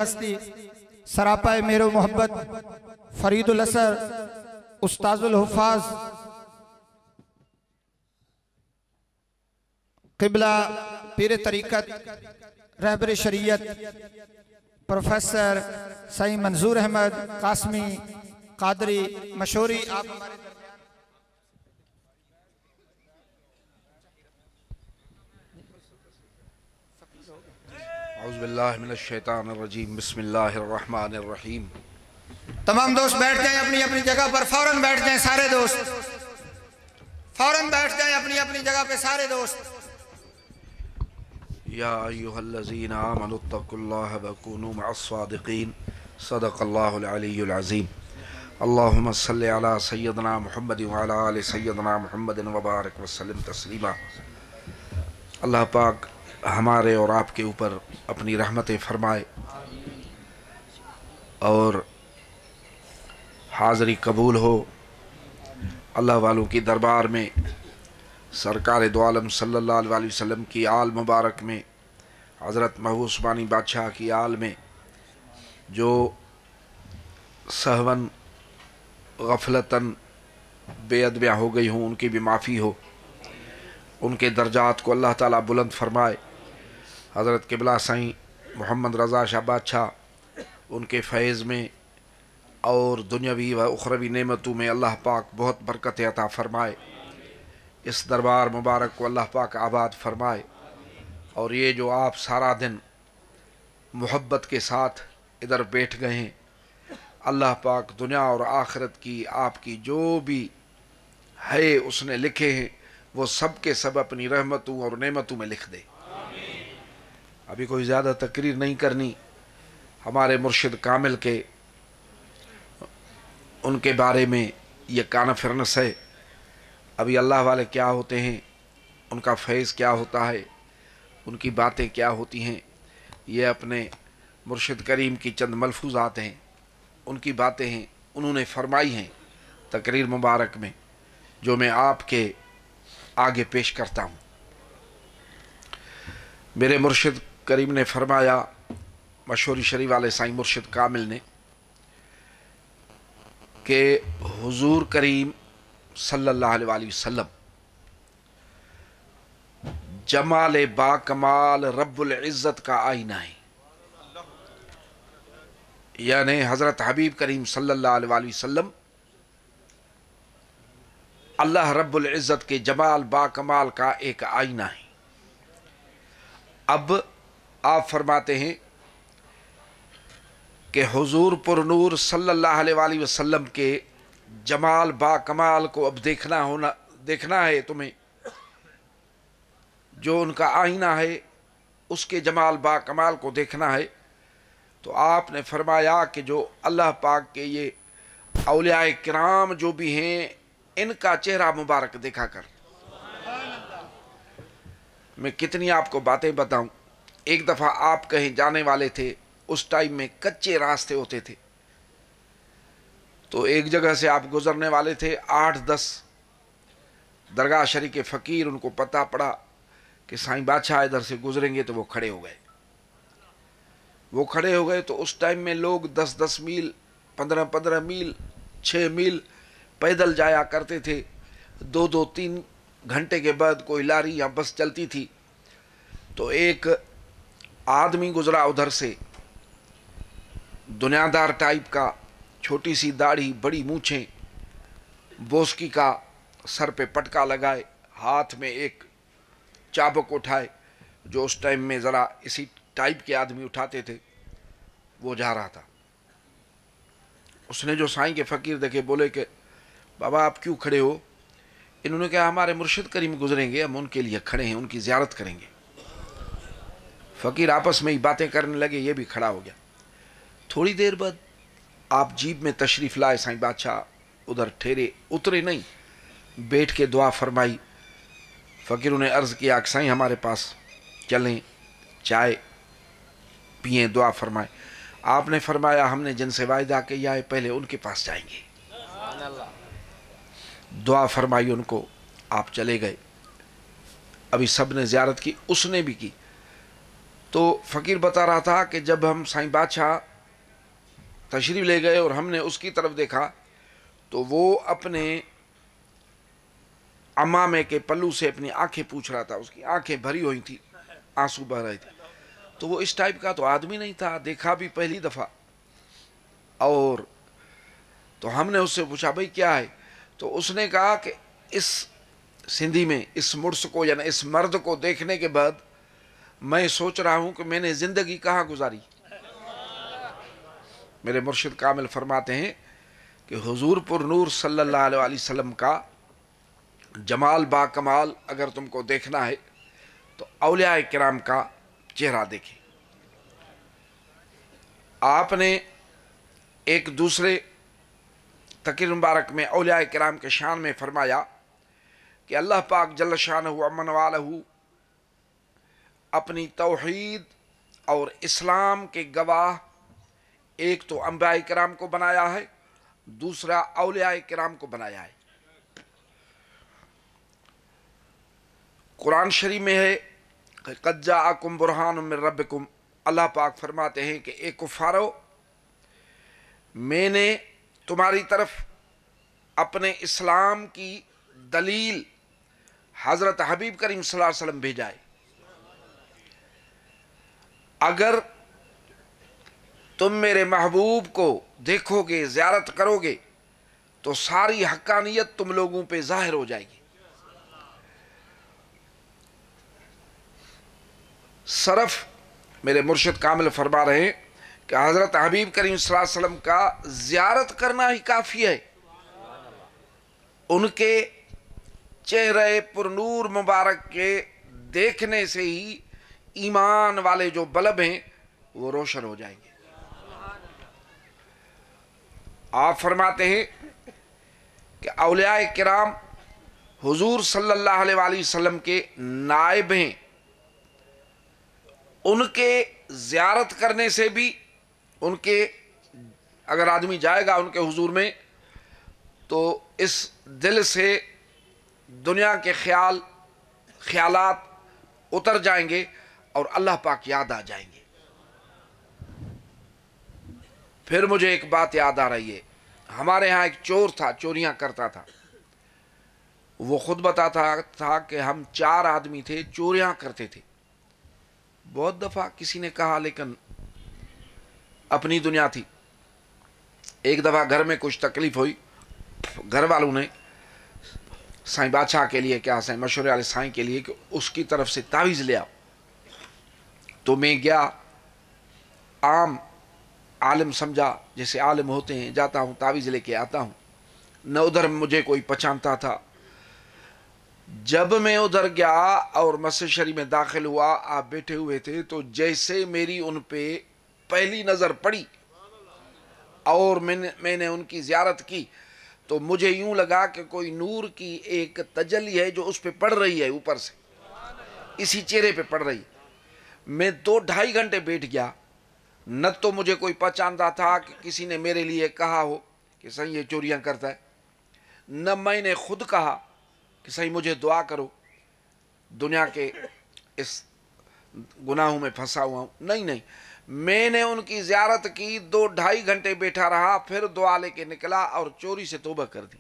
ہستی سراپا میرو محبت فرید الاسر استاذ الحفاظ قبلہ پیر طریقت رہبر شریعت پروفیسر سعید منظور احمد قاسمی قادری مشوری آپ ہمارے اعوذ باللہ من الشیطان الرجیم بسم اللہ الرحمن الرحیم۔ تمام دوست بیٹھ جائیں اپنی اپنی جگہ پر، فوراً بیٹھ جائیں سارے دوست، فوراً بیٹھ جائیں اپنی اپنی جگہ پہ سارے دوست۔ یا ایہا الذین آمنوا اتقوا اللہ وکونوا مع الصادقین، صدق اللہ العلی العظیم۔ اللہم صلی علی سیدنا محمد وعلی آل سیدنا محمد وبارک وسلم تسلیما۔ اللہ پاک ہمارے اور آپ کے اوپر اپنی رحمتیں فرمائے اور حاضری قبول ہو۔ اللہ والوں کی دربار میں سرکار دو عالم صلی اللہ علیہ وسلم کی آل مبارک میں، حضرت محبوب عثمانی بادشاہ کی آل میں جو سہون غفلتاً بے ادبیاں ہو گئی ہوں، ان کی بھی معافی ہو، ان کے درجات کو اللہ تعالیٰ بلند فرمائے۔ حضرت قبلہ سائیں محمد رضا شاہ بادشاہ، ان کے فیض میں اور دنیاوی و اخروی نعمتوں میں اللہ پاک بہت برکت عطا فرمائے۔ اس دربار مبارک کو اللہ پاک آباد فرمائے، اور یہ جو آپ سارا دن محبت کے ساتھ ادھر بیٹھ گئے ہیں، اللہ پاک دنیا اور آخرت کی آپ کی جو بھی ہے اس نے لکھے ہیں، وہ سب کے سب اپنی رحمتوں اور نعمتوں میں لکھ دے۔ ابھی کوئی زیادہ تقریر نہیں کرنی، ہمارے مرشد کامل کے ان کے بارے میں یہ کانفرنس ہے۔ ابھی اللہ والے کیا ہوتے ہیں، ان کا فیض کیا ہوتا ہے، ان کی باتیں کیا ہوتی ہیں، یہ اپنے مرشد کریم کی چند ملفوظات ہیں، ان کی باتیں ہیں، انہوں نے فرمائی ہیں تقریر مبارک میں، جو میں آپ کے آگے پیش کرتا ہوں۔ میرے مرشد کریم نے فرمایا، مشہوری شریف والے سائیں مرشد کامل نے، کہ حضور کریم صلی اللہ علیہ وسلم جمال با کمال رب العزت کا آئینہ ہے۔ یعنی حضرت حبیب کریم صلی اللہ علیہ وسلم اللہ رب العزت کے جمال با کمال کا ایک آئینہ ہے۔ اب آپ فرماتے ہیں کہ حضور پر نور صلی اللہ علیہ وسلم کے جمال با کمال کو اب دیکھنا ہے تمہیں، جو ان کا آئینہ ہے اس کے جمال با کمال کو دیکھنا ہے، تو آپ نے فرمایا کہ جو اللہ پاک کے یہ اولیاء کرام جو بھی ہیں، ان کا چہرہ مبارک دیکھا کر۔ میں کتنی آپ کو باتیں بتاؤں۔ ایک دفعہ آپ کہیں جانے والے تھے، اس ٹائم میں کچے راستے ہوتے تھے، تو ایک جگہ سے آپ گزرنے والے تھے، 8-10 درگاہ شریف کے فقیر، ان کو پتہ پڑا کہ سائیں بادشاہ ادھر سے گزریں گے، تو وہ کھڑے ہو گئے۔ تو اس ٹائم میں لوگ 10-10 میل، 15-15 میل، 6 میل پیدل جایا کرتے تھے۔ 2-3 گھنٹے کے بعد کوئی لاری یا بس چلتی تھی، تو ایک آدمی گزرا ادھر سے، دنیا دار ٹائپ کا، چھوٹی سی داڑھی، بڑی مونچھیں، بوسکی کا سر پہ پٹکا لگائے، ہاتھ میں ایک چابک اٹھائے، جو اس ٹائم میں ذرا اسی ٹائپ کے آدمی اٹھاتے تھے، وہ جا رہا تھا۔ اس نے جو سائیں کے فقیر دیکھے، بولے کہ بابا آپ کیوں کھڑے ہو؟ انہوں نے کہا ہمارے مرشد کریم گزریں گے، ہم ان کے لیے کھڑے ہیں، ان کی زیارت کریں گے۔ فقیر آپس میں ہی باتیں کرنے لگے، یہ بھی کھڑا ہو گیا۔ تھوڑی دیر بعد آپ جیب میں تشریف لائے، سائیں بادشاہ ادھر ٹھہرے، اترے نہیں، بیٹھ کے دعا فرمائی۔ فقیروں نے عرض کیا کہ سائیں ہمارے پاس چلیں، چائے پئیں، دعا فرمائیں۔ آپ نے فرمایا ہم نے جن سے وعدہ کیا ہے پہلے ان کے پاس جائیں گے۔ دعا فرمائی ان کو، آپ چلے گئے۔ ابھی سب نے زیارت کی، اس نے بھی کی۔ تو فقیر بتا رہا تھا کہ جب ہم سائیں بادشاہ تشریف لے گئے اور ہم نے اس کی طرف دیکھا تو وہ اپنے عمامے کے پلو سے اپنی آنکھیں پوچھ رہا تھا. اس کی آنکھیں بھری ہوئی تھی, آنسو بہ رہے تھے. تو وہ اس ٹائپ کا تو آدمی نہیں تھا, دیکھا بھی پہلی دفعہ. اور تو ہم نے اس سے پوچھا بھائی کیا ہے؟ تو اس نے کہا کہ اس سندھی میں اس مرس کو یعنی اس مرد کو دیکھنے کے بعد میں سوچ رہا ہوں کہ میں نے زندگی کہاں گزاری. میرے مرشد کامل فرماتے ہیں کہ حضور پر نور صلی اللہ علیہ وسلم کا جمال با کمال اگر تم کو دیکھنا ہے تو اولیاء کرام کا چہرہ دیکھیں. آپ نے ایک دوسرے تقریر مبارک میں اولیاء کرام کے شان میں فرمایا کہ اللہ پاک جل شانہ ومن والہ اپنی توحید اور اسلام کے گواہ ایک تو انبیاء کرام کو بنایا ہے, دوسرا اولیاء کرام کو بنایا ہے. قرآن شریف میں ہے کہ قد جاءکم برہان من ربکم, اللہ پاک فرماتے ہیں کہ اے کفارو میں نے تمہاری طرف اپنے اسلام کی دلیل حضرت حبیب کریم صلی اللہ علیہ وسلم بھیجا ہے. اگر تم میرے محبوب کو دیکھو گے, زیارت کرو گے تو ساری حقانیت تم لوگوں پہ ظاہر ہو جائے گی. صرف میرے مرشد کامل فرما رہے ہیں کہ حضرت حبیب کریم صلی اللہ علیہ وسلم کا زیارت کرنا ہی کافی ہے. ان کے چہرے پر نور مبارک کے دیکھنے سے ہی ایمان والے جو بلب ہیں وہ روشن ہو جائیں گے. آپ فرماتے ہیں کہ اولیاء کرام حضور صلی اللہ علیہ وآلہ وسلم کے نائب ہیں. ان کے زیارت کرنے سے بھی, ان کے اگر آدمی جائے گا ان کے حضور میں تو اس دل سے دنیا کے خیالات اتر جائیں گے اور اللہ پاک یاد آ جائیں گے. پھر مجھے ایک بات یاد آ رہی ہے. ہمارے ہاں ایک چور تھا, چوریاں کرتا تھا. وہ خود بتاتا تھا کہ ہم 4 آدمی تھے, چوریاں کرتے تھے. بہت دفعہ کسی نے کہا لیکن اپنی دنیا تھی. ایک دفعہ گھر میں کچھ تکلیف ہوئی, گھر والوں نے سائیں بادشاہ کے لیے, کیا سائیں مشورے والے سائیں کے لیے کہ اس کی طرف سے تعویذ لے آؤ. تو میں گیا, عام عالم سمجھا, جیسے عالم ہوتے ہیں, جاتا ہوں تعویذ لے کے آتا ہوں. نہ ادھر مجھے کوئی پہچانتا تھا. جب میں ادھر گیا اور مسجد شریف میں داخل ہوا, آپ بیٹھے ہوئے تھے, تو جیسے میری ان پہ پہلی نظر پڑی اور میں نے ان کی زیارت کی تو مجھے یوں لگا کہ کوئی نور کی ایک تجلی ہے جو اس پہ پڑ رہی ہے, اوپر سے اسی چہرے پہ پڑ رہی ہے. میں 2-2.5 گھنٹے بیٹھ گیا. نہ تو مجھے کوئی پہچانتا تھا کہ کسی نے میرے لیے کہا ہو کہ صحیح یہ چوریاں کرتا ہے, نہ میں نے خود کہا کہ صحیح مجھے دعا کرو, دنیا کے اس گناہوں میں پھنسا ہوا ہوں. نہیں, میں نے ان کی زیارت کی, 2-2.5 گھنٹے بیٹھا رہا, پھر دعا لے کے نکلا اور چوری سے توبہ کر دی.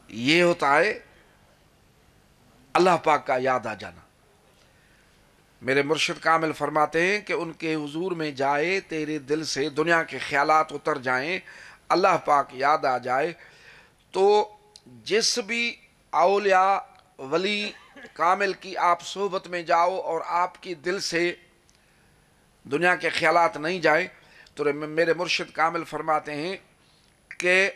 یہ ہوتا ہے اللہ پاک کا یاد آ جانا. میرے مرشد کامل فرماتے ہیں کہ ان کے حضور میں جائے, تیرے دل سے دنیا کے خیالات اتر جائیں, اللہ پاک یاد آ جائے, تو جس بھی اولیاء ولی کامل کی آپ صحبت میں جاؤ اور آپ کی دل سے دنیا کے خیالات نہیں جائیں, تو میرے مرشد کامل فرماتے ہیں کہ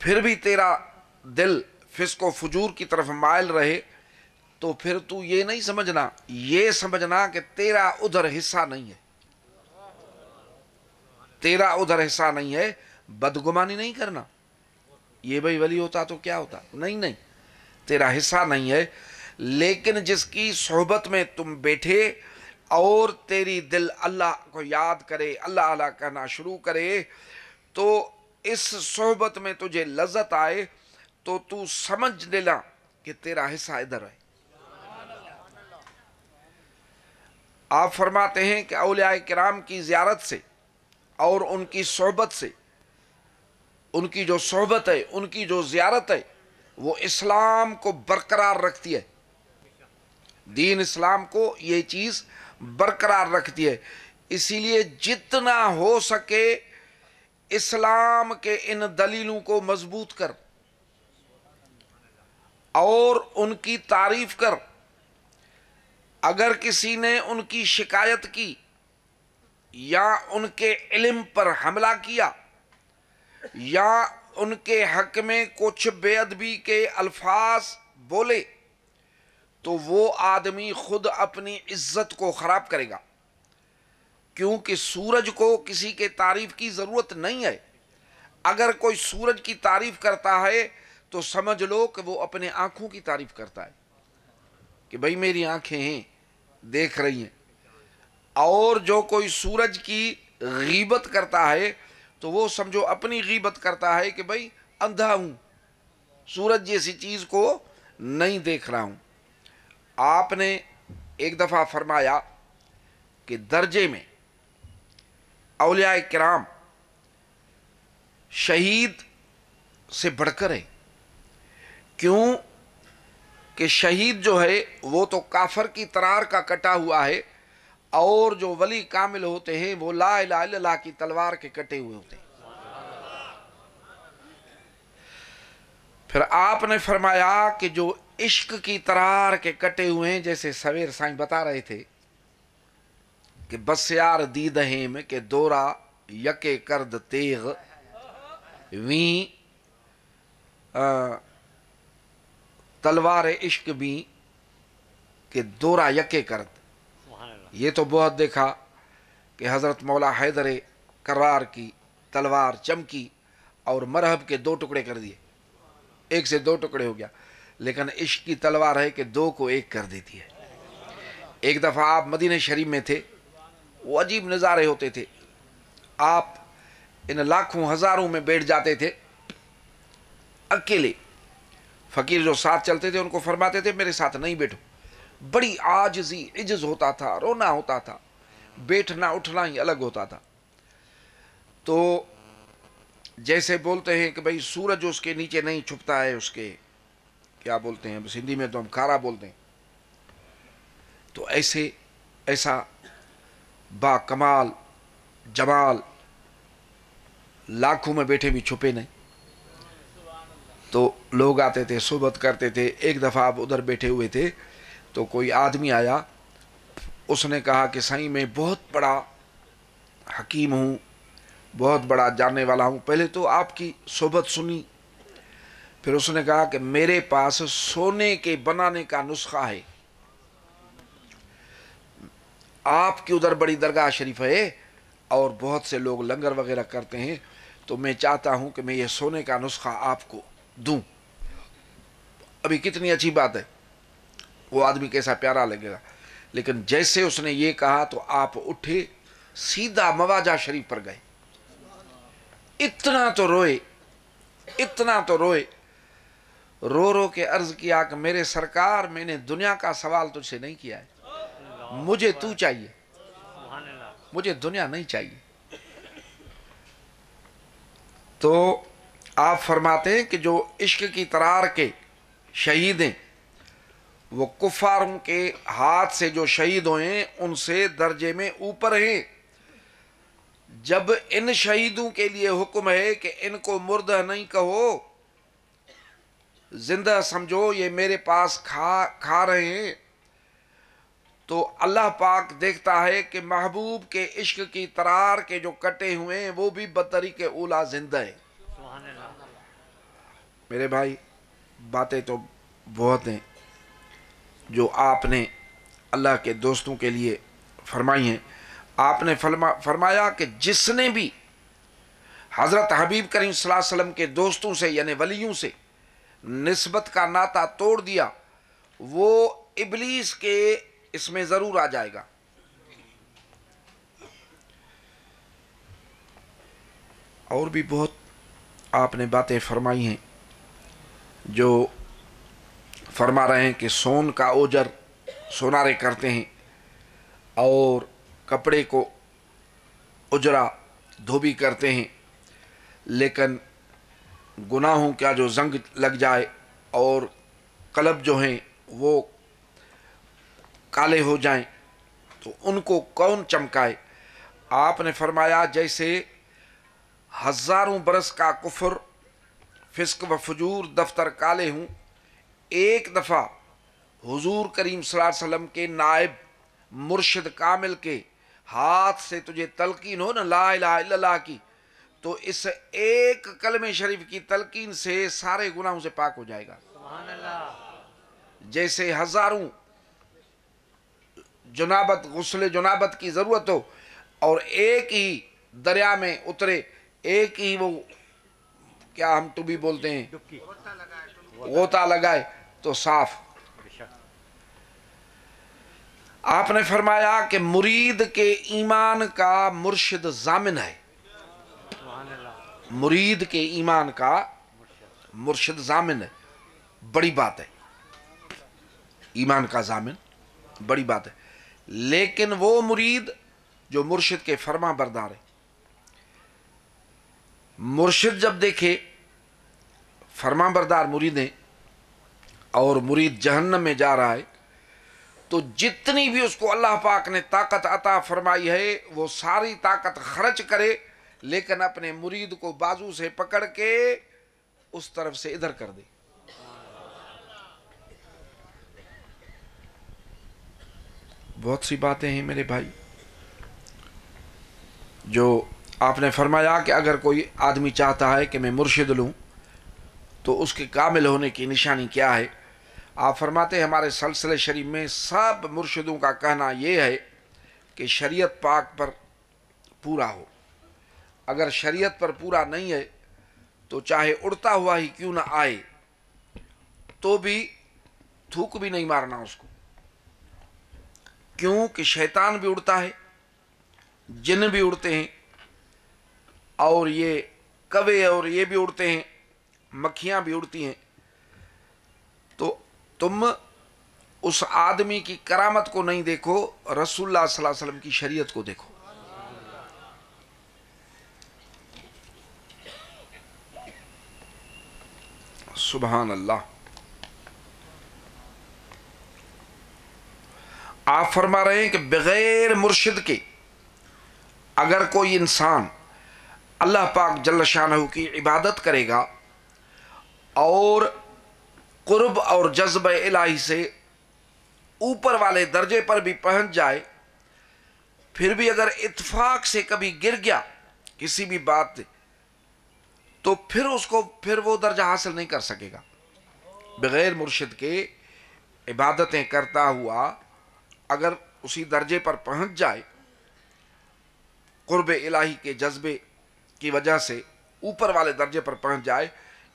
پھر بھی تیرا دل فسق و فجور کی طرف مائل رہے تو پھر تو یہ نہیں سمجھنا, یہ سمجھنا کہ تیرا ادھر حصہ نہیں ہے, تیرا ادھر حصہ نہیں ہے. بدگمانی نہیں کرنا, یہ بھائی ولی ہوتا تو کیا ہوتا, نہیں, تیرا حصہ نہیں ہے. لیکن جس کی صحبت میں تم بیٹھے اور تیری دل اللہ کو یاد کرے, اللہ اللہ کہنا شروع کرے, تو اس صحبت میں تجھے لذت آئے, تو تو سمجھ لینا کہ تیرا حصہ ادھر ہے۔ آپ فرماتے ہیں کہ اولیاء کرام کی زیارت سے اور ان کی صحبت سے، ان کی جو صحبت ہے، ان کی جو زیارت ہے، وہ اسلام کو برقرار رکھتی ہے، دین اسلام کو یہ چیز برقرار رکھتی ہے۔ اسی لیے جتنا ہو سکے اسلام کے ان دلیلوں کو مضبوط کر اور ان کی تعریف کر۔ اگر کسی نے ان کی شکایت کی یا ان کے علم پر حملہ کیا یا ان کے حق میں کچھ بے ادبی کے الفاظ بولے تو وہ آدمی خود اپنی عزت کو خراب کرے گا، کیونکہ سورج کو کسی کے تعریف کی ضرورت نہیں ہے۔ اگر کوئی سورج کی تعریف کرتا ہے تو سمجھ لو کہ وہ اپنے آنکھوں کی تعریف کرتا ہے کہ بھئی میری آنکھیں ہیں، دیکھ رہی ہیں۔ اور جو کوئی سورج کی غیبت کرتا ہے تو وہ سمجھو اپنی غیبت کرتا ہے کہ بھئی اندھا ہوں، سورج جیسی چیز کو نہیں دیکھ رہا ہوں۔ آپ نے ایک دفعہ فرمایا کہ درجے میں اولیاء کرام شہید سے بڑھ کر ہے۔ کیوں کہ شہید جو ہے وہ تو کافر کی تلوار کا کٹا ہوا ہے، اور جو ولی کامل ہوتے ہیں وہ لا الہ الا اللہ کی تلوار کے کٹے ہوئے ہوتے ہیں۔ پھر آپ نے فرمایا کہ جو عشق کی تلوار کے کٹے ہوئے ہیں، جیسے سویر سائیں بتا رہے تھے کہ بس یار دید ہیم کہ دورا یکے کرد تیغ ویں تلوار عشق بھی کہ دورا یکے کرد۔ یہ تو بہت دیکھا کہ حضرت مولا حیدر کرار کی تلوار چمکی اور مرہب کے 2 ٹکڑے کر دیے، 1 سے 2 ٹکڑے ہو گیا، لیکن عشق کی تلوار ہے کہ 2 کو 1 کر دیتی ہے۔ ایک دفعہ آپ مدینہ شریف میں تھے، وہ عجیب نظارے ہوتے تھے، آپ ان لاکھوں ہزاروں میں بیٹھ جاتے تھے اکیلے، فقیر جو ساتھ چلتے تھے ان کو فرماتے تھے میرے ساتھ نہیں بیٹھو، بڑی عاجزی عجز ہوتا تھا، رونا ہوتا تھا، بیٹھنا اٹھنا ہی الگ ہوتا تھا۔ تو جیسے بولتے ہیں کہ بھئی سورج اس کے نیچے نہیں چھپتا ہے، اس کے کیا بولتے ہیں ہندی میں تو ہم کھارا بولتے ہیں، تو ایسا با کمال جمال لاکھوں میں بیٹھے بھی چھپے نہیں۔ تو لوگ آتے تھے، صحبت کرتے تھے۔ ایک دفعہ آپ ادھر بیٹھے ہوئے تھے تو کوئی آدمی آیا، اس نے کہا کہ سائیں میں بہت بڑا حکیم ہوں، بہت بڑا جاننے والا ہوں۔ پہلے تو آپ کی صحبت سنی، پھر اس نے کہا کہ میرے پاس سونے کے بنانے کا نسخہ ہے، آپ کی ادھر بڑی درگاہ شریف ہے اور بہت سے لوگ لنگر وغیرہ کرتے ہیں، تو میں چاہتا ہوں کہ میں یہ سونے کا نسخہ آپ کو دوں۔ ابھی کتنی اچھی بات ہے، وہ آدمی کیسا پیارا لگے گا۔ لیکن جیسے اس نے یہ کہا تو آپ اٹھے، سیدھا مواجہ شریف پر گئے، اتنا تو روئے، اتنا تو روئے، رو رو کے عرض کیا کہ میرے سرکار میں نے دنیا کا سوال تجھ سے نہیں کیا ہے، مجھے تو چاہیے، مجھے دنیا نہیں چاہیے۔ تو آپ فرماتے ہیں کہ جو عشق کی تلوار کے شہید ہیں وہ کفاروں کے ہاتھ سے جو شہید ہوئے ان سے درجے میں اوپر ہیں۔ جب ان شہیدوں کے لیے حکم ہے کہ ان کو مردہ نہیں کہو، زندہ سمجھو، یہ میرے پاس کھا رہے ہیں، تو اللہ پاک دیکھتا ہے کہ محبوب کے عشق کی تلوار کے جو کٹے ہوئے ہیں وہ بھی بطریق اولا زندہ ہے۔ میرے بھائی باتیں تو بہت ہیں جو آپ نے اللہ کے دوستوں کے لیے فرمائی ہیں۔ آپ نے فرمایا کہ جس نے بھی حضرت حبیب کریم صلی اللہ علیہ وسلم کے دوستوں سے یعنی ولیوں سے نسبت کا ناتا توڑ دیا وہ ابلیس کے اس میں ضرور آ جائے گا۔ اور بھی بہت آپ نے باتیں فرمائی ہیں جو فرما رہے ہیں کہ سون کا اوجر سونارے کرتے ہیں اور کپڑے کو اجرا دھوبی کرتے ہیں، لیکن گناہوں کا جو زنگ لگ جائے اور قلب جو ہیں وہ کالے ہو جائیں تو ان کو کون چمکائے؟ آپ نے فرمایا جیسے ہزاروں برس کا کفر، فسق و فجور دفتر کالے ہوں، ایک دفعہ حضور کریم صلی اللہ علیہ وسلم کے نائب مرشد کامل کے ہاتھ سے تجھے تلقین ہو نا لا الہ الا اللہ کی، تو اس ایک کلمہ شریف کی تلقین سے سارے گناہوں سے پاک ہو جائے گا۔ سبحان اللہ۔ جیسے ہزاروں جنابت، غسل جنابت کی ضرورت ہو اور ایک ہی دریا میں اترے، ایک ہی وہ کیا ہم ٹوبی بولتے ہیں، ڈبکی۔ غوطہ لگائے تو صاف۔ آپ نے فرمایا کہ مرید کے ایمان کا مرشد ضامن ہے، سبحان اللہ۔ مرید کے ایمان کا مرشد ضامن ہے، بڑی بات ہے، ایمان کا ضامن بڑی بات ہے۔ لیکن وہ مرید جو مرشد کے فرما بردار ہے، مرشد جب دیکھے فرما بردار مرید ہیں اور مرید جہنم میں جا رہا ہے تو جتنی بھی اس کو اللہ پاک نے طاقت عطا فرمائی ہے وہ ساری طاقت خرچ کرے، لیکن اپنے مرید کو بازو سے پکڑ کے اس طرف سے ادھر کر دے۔ بہت سی باتیں ہیں میرے بھائی جو آپ نے فرمایا کہ اگر کوئی آدمی چاہتا ہے کہ میں مرشد لوں تو اس کے کامل ہونے کی نشانی کیا ہے؟ آپ فرماتے ہیں ہمارے سلسلے شریف میں سب مرشدوں کا کہنا یہ ہے کہ شریعت پاک پر پورا ہو۔ اگر شریعت پر پورا نہیں ہے تو چاہے اڑتا ہوا ہی کیوں نہ آئے تو بھی تھوک بھی نہیں مارنا اس کو، کیوں کہ شیطان بھی اڑتا ہے، جن بھی اڑتے ہیں، اور یہ کوے اور یہ بھی اڑتے ہیں، مکھیاں بھی اڑتی ہیں۔ تو تم اس آدمی کی کرامت کو نہیں دیکھو، رسول اللہ صلی اللہ علیہ وسلم کی شریعت کو دیکھو۔ سبحان اللہ۔ آپ فرما رہے ہیں کہ بغیر مرشد کے اگر کوئی انسان اللہ پاک جل شانہ کی عبادت کرے گا اور قرب اور جذب الہی سے اوپر والے درجے پر بھی پہنچ جائے، پھر بھی اگر اتفاق سے کبھی گر گیا کسی بھی بات تو پھر وہ درجہ حاصل نہیں کر سکے گا۔ بغیر مرشد کے عبادتیں کرتا ہوا اگر اسی درجے پر پہنچ جائے، قرب الہی کے جذبے کی وجہ سے اوپر والے درجے پر پہنچ جائے،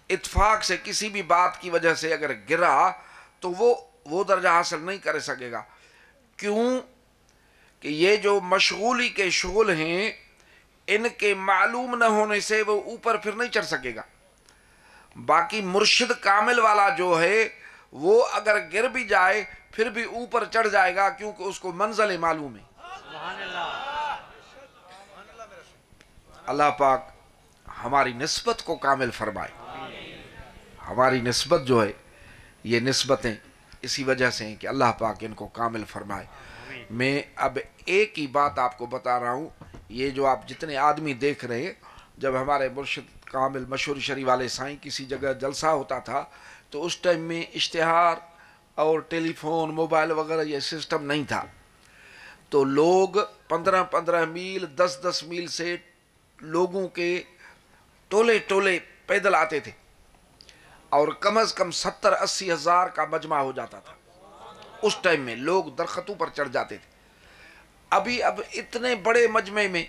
اتفاق سے کسی بھی بات کی وجہ سے اگر گرا تو وہ درجہ حاصل نہیں کر سکے گا۔ کیوں کہ یہ جو مشغولی کے شغل ہیں ان کے معلوم نہ ہونے سے وہ اوپر پھر نہیں چڑھ سکے گا۔ باقی مرشد کامل والا جو ہے وہ اگر گر بھی جائے پھر بھی اوپر چڑھ جائے گا، کیونکہ اس کو منزل معلوم ہے۔ سبحان اللہ۔ اللہ پاک ہماری نسبت کو کامل فرمائے۔ ہماری نسبت جو ہے یہ نسبتیں اسی وجہ سے ہیں کہ اللہ پاک ان کو کامل فرمائے۔ میں اب ایک ہی بات آپ کو بتا رہا ہوں، یہ جو آپ جتنے آدمی دیکھ رہے ہیں، جب ہمارے مرشد کامل مشہور شریف والے سائیں کسی جگہ جلسہ ہوتا تھا تو اس ٹائم میں اشتہار اور ٹیلی فون موبائل وغیرہ یہ سسٹم نہیں تھا، تو لوگ 15 میل 10 میل سے لوگوں کے ٹولے ٹولے پیدل آتے تھے اور کم از کم 70-80 ہزار کا مجمع ہو جاتا تھا۔ اس ٹائم میں لوگ درختوں پر چڑھ جاتے تھے۔ اب اتنے بڑے مجمع میں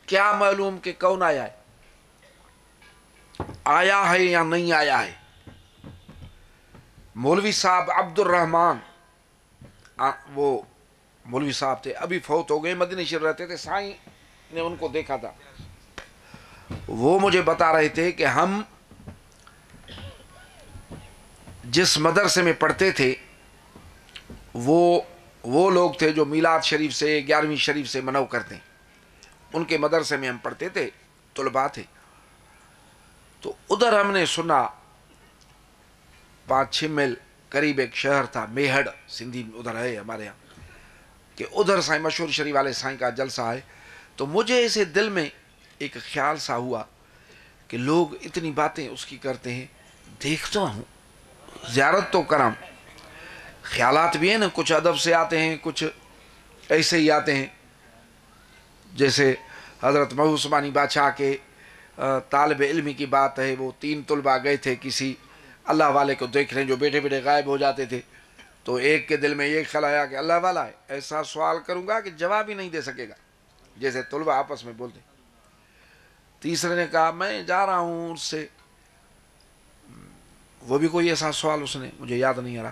کیا معلوم کہ کون آیا ہے یا نہیں آیا ہے۔ مولوی صاحب عبد الرحمان، وہ مولوی صاحب تھے، ابھی فوت ہو گئے، مدینہ شریف رہتے تھے، سائیں نے ان کو دیکھا تھا، وہ مجھے بتا رہے تھے کہ ہم جس مدرسے میں پڑھتے تھے وہ لوگ تھے جو میلاد شریف سے 11ویں شریف سے منو کرتے ہیں. ان کے مدرسے میں ہم پڑھتے تھے, طلباء تھے. تو ادھر ہم نے سنا 5-6 میل قریب ایک شہر تھا میہڑ, سندھی ادھر ہے ہمارے یہاں, کہ ادھر سائیں مشہور شریف والے سائیں کا جلسہ ہے. تو مجھے اسے دل میں ایک خیال سا ہوا کہ لوگ اتنی باتیں اس کی کرتے ہیں, دیکھتا ہوں زیارت تو کرم, خیالات بھی ہیں نا, کچھ ادب سے آتے ہیں, کچھ ایسے ہی آتے ہیں. جیسے حضرت محو عثمانی بادشاہ کے طالب علمی کی بات ہے, وہ 3 طلباء گئے تھے کسی اللہ والے کو دیکھنے جو بیٹھے بیٹھے غائب ہو جاتے تھے. تو ایک کے دل میں یہ خیال آیا کہ اللہ والا ہے, ایسا سوال کروں گا کہ جواب ہی نہیں دے سکے گا, جیسے طلباء آپس میں بولتے. تیسرے نے کہا میں جا رہا ہوں اس سے, وہ بھی کوئی ایسا سوال اس نے, مجھے یاد نہیں آ رہا.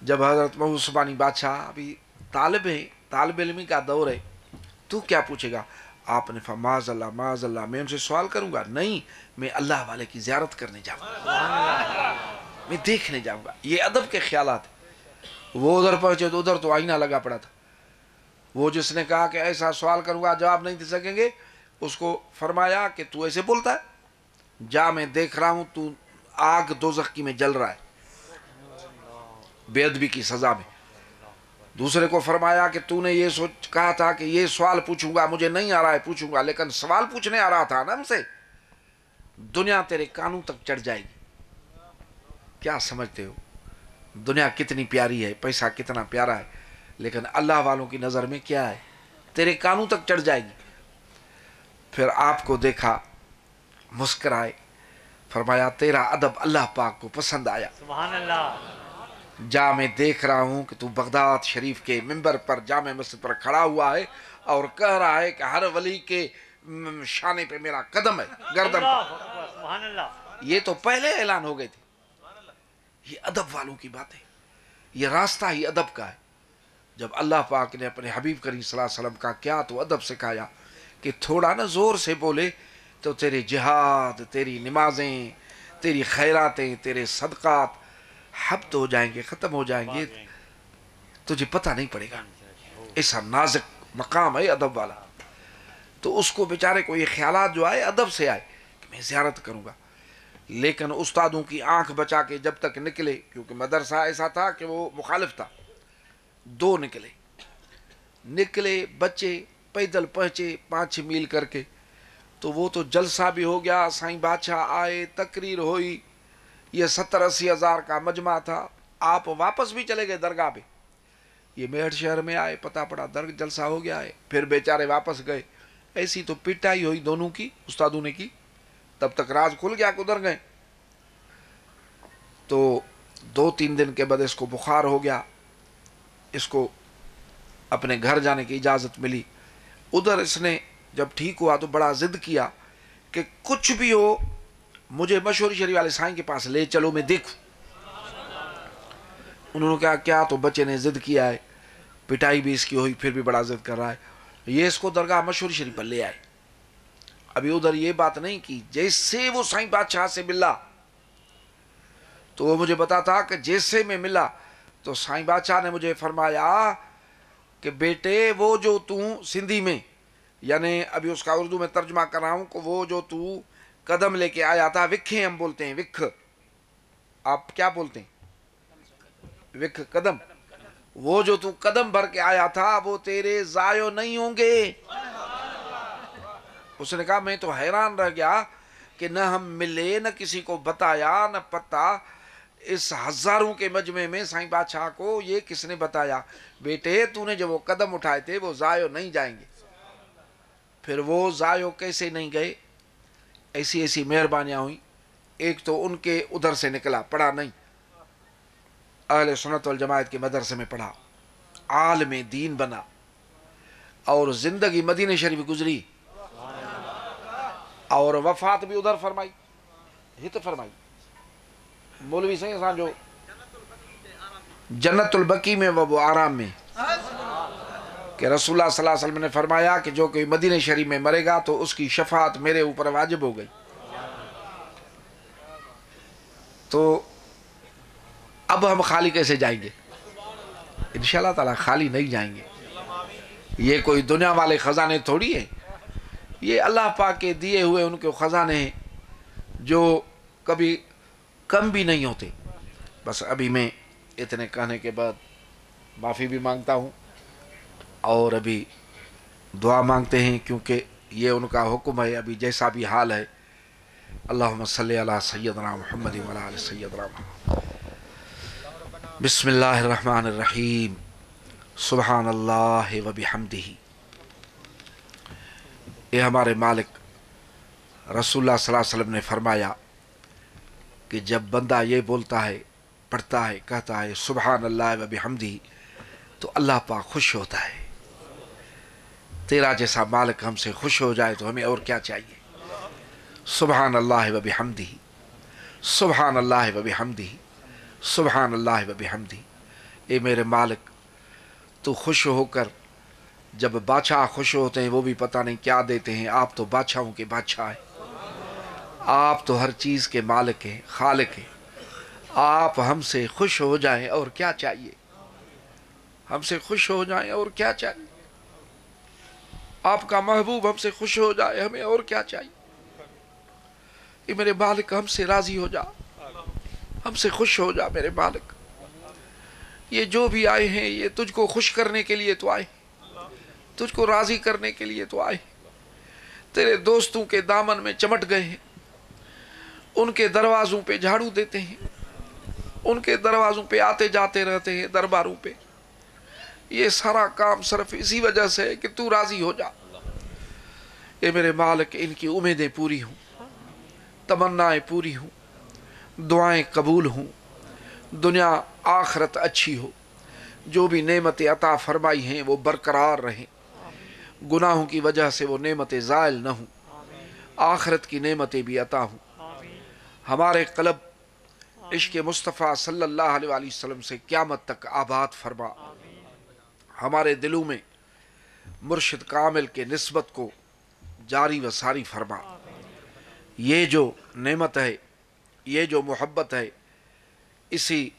جب حضرت محو عثمانی بادشاہ ابھی طالب علمی کا دور ہے, تو کیا پوچھے گا؟ آپ نے فرمایا معاذ اللہ میں ان سے سوال کروں گا؟ نہیں, میں اللہ والے کی زیارت کرنے جاؤں گا, میں دیکھنے جاؤں گا. یہ ادب کے خیالات. وہ ادھر پہنچے تو ادھر تو آئینہ لگا پڑا تھا. وہ جس نے کہا کہ ایسا سوال کروں گا جواب نہیں دے سکیں گے, اس کو فرمایا کہ تو ایسے بولتا ہے, جا میں دیکھ رہا ہوں تو آگ دوزخ کی میں جل رہا ہے بے ادبی کی سزا میں. دوسرے کو فرمایا کہ تو نے یہ کہا تھا کہ یہ سوال پوچھوں گا, مجھے نہیں آ رہا ہے پوچھوں گا, لیکن سوال پوچھنے آ رہا تھا نا ہم سے, دنیا تیرے کانوں تک چڑھ جائے گی. کیا سمجھتے ہو دنیا کتنی پیاری ہے, پیسہ کتنا پیارا ہے, لیکن اللہ والوں کی نظر میں کیا ہے, تیرے کانوں تک چڑھ جائے گی. پھر آپ کو دیکھا, مسکرائے, فرمایا تیرا ادب اللہ پاک کو پسند آیا. سبحان اللہ. جا میں دیکھ رہا ہوں کہ تو بغداد شریف کے ممبر پر جامع مسجد پر کھڑا ہوا ہے اور کہہ رہا ہے کہ ہر ولی کے شانے پہ میرا قدم ہے, گردن پر. سبحان اللہ. یہ تو پہلے اعلان ہو گئے تھے. یہ ادب والوں کی بات ہے, یہ راستہ ہی ادب کا ہے. جب اللہ پاک نے اپنے حبیب کریم صلی اللہ علیہ وسلم کا کیا تو ادب سکھایا کہ تھوڑا نا زور سے بولے تو تیرے جہاد, تیری نمازیں, تیری خیراتیں, تیرے صدقات حبت ہو جائیں گے, ختم ہو جائیں گے, تجھے پتہ نہیں پڑے گا. ایسا نازک مقام ہے ادب والا. تو اس کو بیچارے کو یہ خیالات جو آئے ادب سے آئے کہ میں زیارت کروں گا, لیکن استادوں کی آنکھ بچا کے جب تک نکلے, کیونکہ مدرسہ ایسا تھا کہ وہ مخالف تھا, 2 نکلے بچے پیدل پہنچے 5-6 میل کر کے. تو وہ تو جلسہ بھی ہو گیا, سائیں بادشاہ آئے, تقریر ہوئی, یہ 70-80 ہزار کا مجمع تھا. آپ واپس بھی چلے گئے درگاہ پہ, یہ میہر شہر میں آئے, پتہ پڑا جلسہ ہو گیا ہے, پھر بیچارے واپس گئے. ایسی تو پٹائی ہوئی دونوں کی, استادوں نے کی, تب تک راز کھل گیا کہ ادھر گئے. تو 2-3 دن کے بعد اس کو بخار ہو گیا, اس کو اپنے گھر جانے کی اجازت ملی. ادھر اس نے جب ٹھیک ہوا تو بڑا ضد کیا کہ کچھ بھی ہو مجھے مشہور شریف والے سائیں کے پاس لے چلو, میں دیکھوں. انہوں نے کہا کیا؟ تو بچے نے ضد کیا ہے, پٹائی بھی اس کی ہوئی, پھر بھی بڑا ضد کر رہا ہے. یہ اس کو درگاہ مشہور شریف پر لے آئے. ابھی ادھر یہ بات نہیں کی, جیسے وہ سائیں بادشاہ سے ملا تو وہ مجھے بتاتا کہ جیسے میں ملا تو سائیں بادشاہ نے مجھے فرمایا کہ بیٹے وہ جو تو سندھی میں, یعنی ابھی اس کا اردو میں ترجمہ کر رہا ہوں, کہ وہ جو تو قدم لے کے آیا تھا, وکھیں ہم بولتے ہیں, وکھ آپ کیا بولتے ہیں؟ وکھ قدم. وہ جو تو قدم بھر کے آیا تھا وہ تیرے ضائع نہیں ہوں گے. اس نے کہا میں تو حیران رہ گیا کہ نہ ہم ملے, نہ کسی کو بتایا, نہ پتہ. اس ہزاروں کے مجمع میں سائیں بادشاہ کو یہ کس نے بتایا؟ بیٹے تو نے جو وہ قدم اٹھائے تھے وہ ضائع نہیں جائیں گے. پھر وہ ضائع کیسے نہیں گئے؟ ایسی مہربانیاں ہوئیں. ایک تو ان کے ادھر سے نکلا, پڑھا نہیں, اہل سنت والجماعت کے مدرسے میں پڑھا, عالم دین بنا, اور زندگی مدینہ شریف گزری, اور وفات بھی ادھر فرمائی, ہت فرمائی. مولوی سائیں اساں جو جنت البقی میں وہ آرام میں, کہ رسول اللہ صلی اللہ علیہ وسلم نے فرمایا کہ جو کوئی مدینہ شریف میں مرے گا تو اس کی شفاعت میرے اوپر واجب ہو گئی. تو اب ہم خالی کیسے جائیں گے؟ انشاءاللہ تعالیٰ خالی نہیں جائیں گے. یہ کوئی دنیا والے خزانے تھوڑی ہیں، یہ اللہ پاک کے دیے ہوئے ان کے خزانے ہیں جو کبھی کم بھی نہیں ہوتے. بس ابھی میں اتنے کہنے کے بعد معافی بھی مانگتا ہوں اور ابھی دعا مانگتے ہیں، کیونکہ یہ ان کا حکم ہے. ابھی جیسا بھی حال ہے، اللہم صلی علی سیدنا محمد وعلی آل سیدنا محمد. بسم اللہ الرحمن الرحیم. سبحان اللہ و بحمدہ. یہ ہمارے مالک رسول اللہ صلی اللہ علیہ وسلم نے فرمایا کہ جب بندہ یہ بولتا ہے، پڑھتا ہے، کہتا ہے سبحان اللہ و بحمدہ، تو اللہ پاک خوش ہوتا ہے. تیرا جیسا مالک ہم سے خوش ہو جائے تو ہمیں اور کیا چاہیے؟ سبحان اللہ و بحمدہ، سبحان اللہ و بحمدہ، سبحان اللہ و بحمدہ. اے میرے مالک، تو خوش ہو کر، جب بادشاہ خوش ہوتے ہیں وہ بھی پتہ نہیں کیا دیتے ہیں. آپ تو بادشاہوں کے بادشاہ ہیں، آپ تو ہر چیز کے مالک ہیں، خالق ہیں. آپ ہم سے خوش ہو جائیں اور کیا چاہیے؟ ہم سے خوش ہو جائیں اور کیا چاہیے؟ آپ کا محبوب ہم سے خوش ہو جائے، ہمیں اور کیا چاہیے؟ اے میرے مالک، ہم سے راضی ہو جا، ہم سے خوش ہو جا میرے مالک. یہ جو بھی آئے ہیں یہ تجھ کو خوش کرنے کے لیے تو آئے، تجھ کو راضی کرنے کے لیے تو آئے. تیرے دوستوں کے دامن میں چمٹ گئے ہیں، ان کے دروازوں پہ جھاڑو دیتے ہیں، ان کے دروازوں پہ آتے جاتے رہتے ہیں، درباروں پہ. یہ سارا کام صرف اسی وجہ سے ہے کہ تو راضی ہو جا. اے میرے مالک، ان کی امیدیں پوری ہوں، تمنائیں پوری ہوں، دعائیں قبول ہوں، دنیا آخرت اچھی ہو. جو بھی نعمتیں عطا فرمائی ہیں وہ برقرار رہیں، گناہوں کی وجہ سے وہ نعمتیں زائل نہ ہوں، آخرت کی نعمتیں بھی عطا ہوں. ہمارے قلب عشق مصطفیٰ صلی اللہ علیہ وآلہ وسلم سے قیامت تک آباد فرما. ہمارے دلوں میں مرشد کامل کے نسبت کو جاری و ساری فرما. یہ جو نعمت ہے، یہ جو محبت ہے، اسی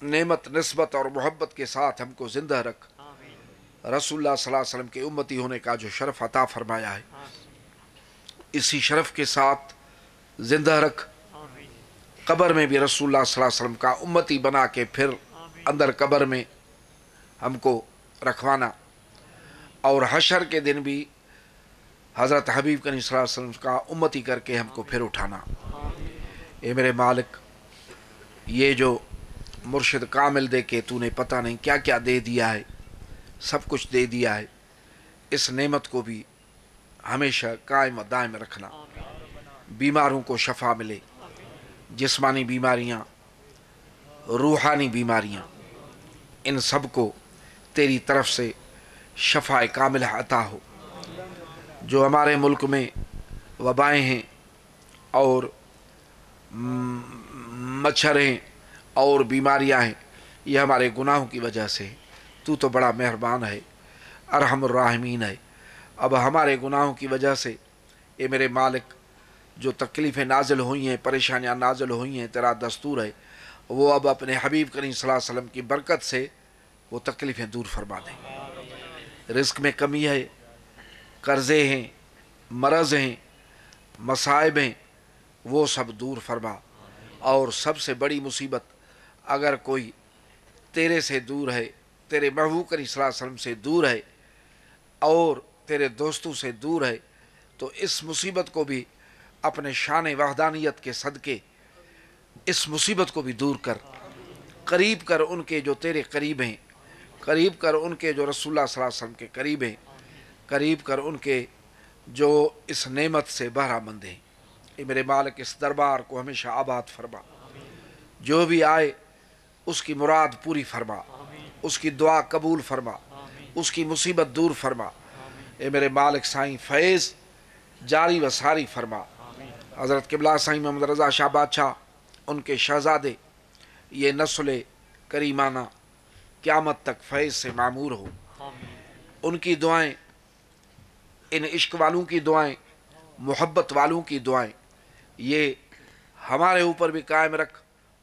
نعمت، نسبت اور محبت کے ساتھ ہم کو زندہ رکھ. رسول اللہ صلی اللہ علیہ وسلم کے امتی ہونے کا جو شرف عطا فرمایا ہے، اسی شرف کے ساتھ زندہ رکھ. قبر میں بھی رسول اللہ صلی اللہ علیہ وسلم کا امتی بنا کے پھر اندر قبر میں ہم کو رکھوانا، اور حشر کے دن بھی حضرت حبیب کریم صلی اللہ علیہ وسلم کا امتی کر کے ہم کو پھر اٹھانا. اے میرے مالک، یہ جو مرشد کامل دے کے تو نے پتہ نہیں کیا کیا دے دیا ہے، سب کچھ دے دیا ہے. اس نعمت کو بھی ہمیشہ قائم و دائم رکھنا. بیماروں کو شفا ملے، جسمانی بیماریاں، روحانی بیماریاں، ان سب کو تیری طرف سے شفا کامل عطا ہو. جو ہمارے ملک میں وبائیں ہیں اور مچھر ہیں اور بیماریاں ہیں، یہ ہمارے گناہوں کی وجہ سے. تو تو بڑا مہربان ہے، ارحم الراحمین ہے. اب ہمارے گناہوں کی وجہ سے اے میرے مالک، جو تکلیفیں نازل ہوئی ہیں، پریشانیاں نازل ہوئی ہیں، تیرا دستور ہے وہ اب اپنے حبیب کریم صلی اللہ علیہ وسلم کی برکت سے وہ تکلیفیں دور فرما دیں. رزق میں کمی ہے، قرضے ہیں، مرض ہیں، مصائب ہیں، وہ سب دور فرما. اور سب سے بڑی مصیبت، اگر کوئی تیرے سے دور ہے، تیرے محبوب کریم صلی اللہ علیہ وسلم سے دور ہے اور تیرے دوستوں سے دور ہے، تو اس مصیبت کو بھی اپنے شان وحدانیت کے صدقے اس مصیبت کو بھی دور کر. قریب کر ان کے جو تیرے قریب ہیں، قریب کر ان کے جو رسول اللہ صلی اللہ علیہ وسلم کے قریب ہیں، قریب کر ان کے جو اس نعمت سے بہرہ مند ہیں. اے میرے مالک، اس دربار کو ہمیشہ آباد فرما. جو بھی آئے اس کی مراد پوری فرما، اس کی دعا قبول فرما، اس کی مصیبت دور فرما. اے میرے مالک سائیں، فیض جاری و ساری فرما. حضرت قبلہ سائیں محمد رضا شاہ بادشاہ، ان کے شہزادے، یہ نسل کریمانہ قیامت تک فیض سے معمور ہو. ان کی دعائیں، ان عشق والوں کی دعائیں، محبت والوں کی دعائیں، یہ ہمارے اوپر بھی قائم رکھ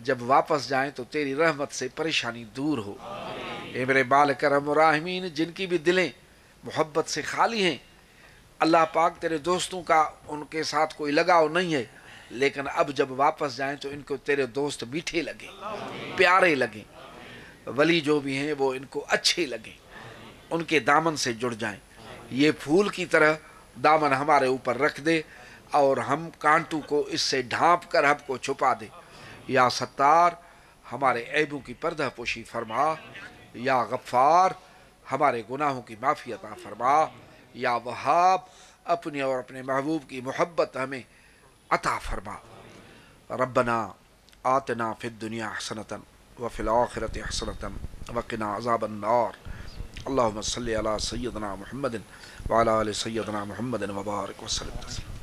جب واپس جائیں تو تیری رحمت سے پریشانی دور ہو۔ اے میرے بال کرم و راحمین، جن کی بھی دلیں محبت سے خالی ہیں، اللہ پاک تیرے دوستوں کا ان کے ساتھ کوئی لگاؤ نہیں ہے، لیکن اب جب واپس جائیں تو ان کو تیرے دوست میٹھے لگیں، پیارے لگیں، ولی جو بھی ہیں وہ ان کو اچھے لگیں، ان کے دامن سے جڑ جائیں۔ یہ پھول کی طرح دامن ہمارے اوپر رکھ دے اور ہم کانٹوں کو اس سے ڈھانپ کر ہم کو چھپا دے۔ یا ستار، ہمارے عیبوں کی پردہ پوشی فرما۔ یا غفار، ہمارے گناہوں کی معافی عطا فرما۔ یا وہاب، اپنے اور اپنے محبوب کی محبت ہمیں عطا فرما۔ ربنا آتنا فی الدنیا حسنۃ وفی الآخرۃ حسنۃ وقنا عذاب النار۔ اللہم صلی علی سیدنا محمد وعلی آل سیدنا محمد وبارک وسلم۔